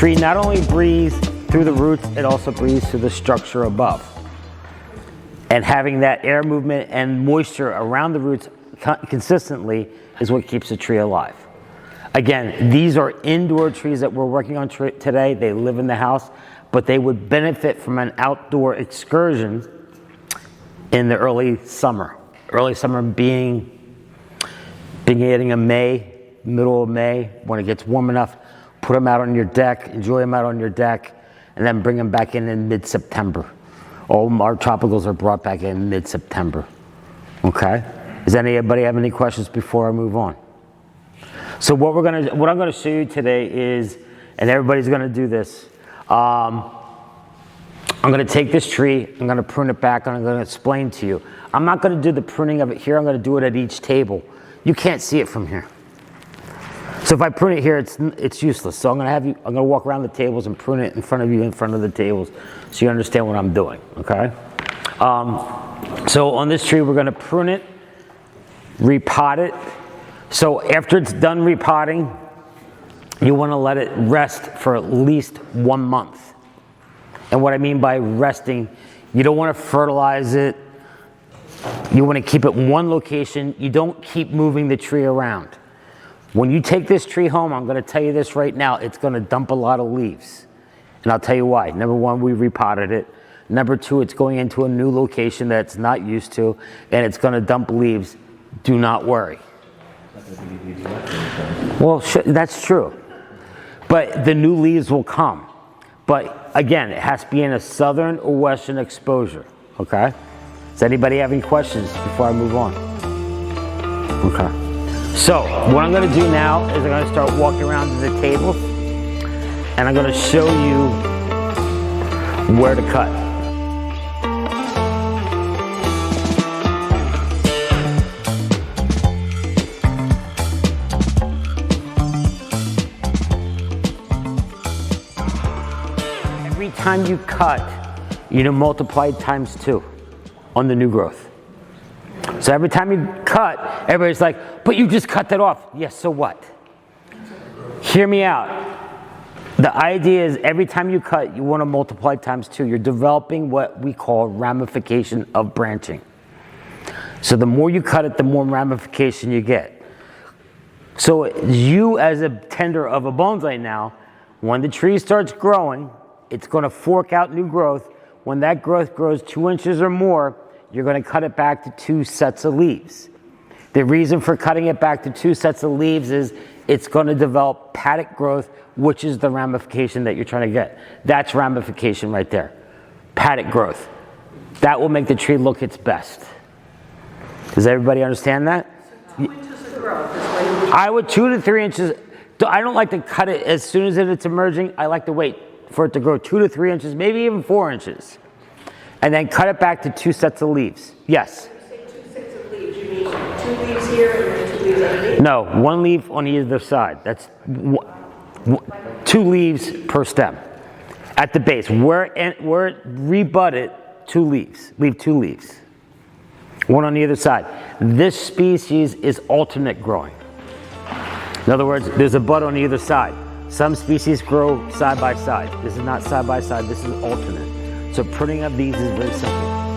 tree not only breathes through the roots, it also breathes through the structure above. And having that air movement and moisture around the roots consistently is what keeps the tree alive. Again, these are indoor trees that we're working on today. They live in the house, but they would benefit from an outdoor excursion in the early summer. Early summer beginning of May, middle of May, when it gets warm enough, put them out on your deck, enjoy them out on your deck, and then bring them back in mid-September. All our tropicals are brought back in mid-September. Okay? Does anybody have any questions before I move on? So what I'm gonna show you today is, and everybody's gonna do this, I'm gonna take this tree, I'm gonna prune it back, and I'm gonna explain to you. I'm not gonna do the pruning of it here, I'm gonna do it at each table. You can't see it from here. So if I prune it here, it's useless. So I'm gonna walk around the tables and prune it in front of you, in front of the tables, so you understand what I'm doing, okay? So on this tree, we're gonna prune it, repot it. So after it's done repotting, you wanna let it rest for at least 1 month. And what I mean by resting, you don't wanna fertilize it. You wanna keep it in one location. You don't keep moving the tree around. When you take this tree home, I'm gonna tell you this right now, it's gonna dump a lot of leaves. And I'll tell you why. Number one, we repotted it. Number two, it's going into a new location that it's not used to, and it's gonna dump leaves. Do not worry. Well, that's true. But the new leaves will come. But again, it has to be in a southern or western exposure, okay? Does anybody have any questions before I move on? Okay. So, what I'm gonna do now is I'm gonna start walking around to the tables, and I'm gonna show you where to cut. Every time you cut, you multiply times 2 on the new growth. So every time you cut, everybody's like, but you just cut that off. Yes, so what? Hear me out. The idea is every time you cut, you want to multiply times 2. You're developing what we call ramification of branching. So the more you cut it, the more ramification you get. So you as a tender of a bonsai now, when the tree starts growing, it's going to fork out new growth. When that growth grows 2 inches or more, you're going to cut it back to 2 sets of leaves. The reason for cutting it back to 2 sets of leaves is it's going to develop paddock growth, which is the ramification that you're trying to get. That's ramification right there. Paddock growth. That will make the tree look its best. Does everybody understand that? So 2 inches of growth. I would 2 to 3 inches. I don't like to cut it as soon as it's emerging. I like to wait for it to grow 2 to 3 inches, maybe even 4 inches. And then cut it back to 2 sets of leaves. Yes? When you say 2 sets of leaves, you mean 2 leaves here and then 2 leaves underneath? No, 1 leaf on either side. That's 2 leaves per stem. At the base, where it rebudded, 2 leaves. Leave 2 leaves. 1 on either side. This species is alternate growing. In other words, there's a bud on either side. Some species grow side by side. This is not side by side, this is alternate. So pruning of these is very simple.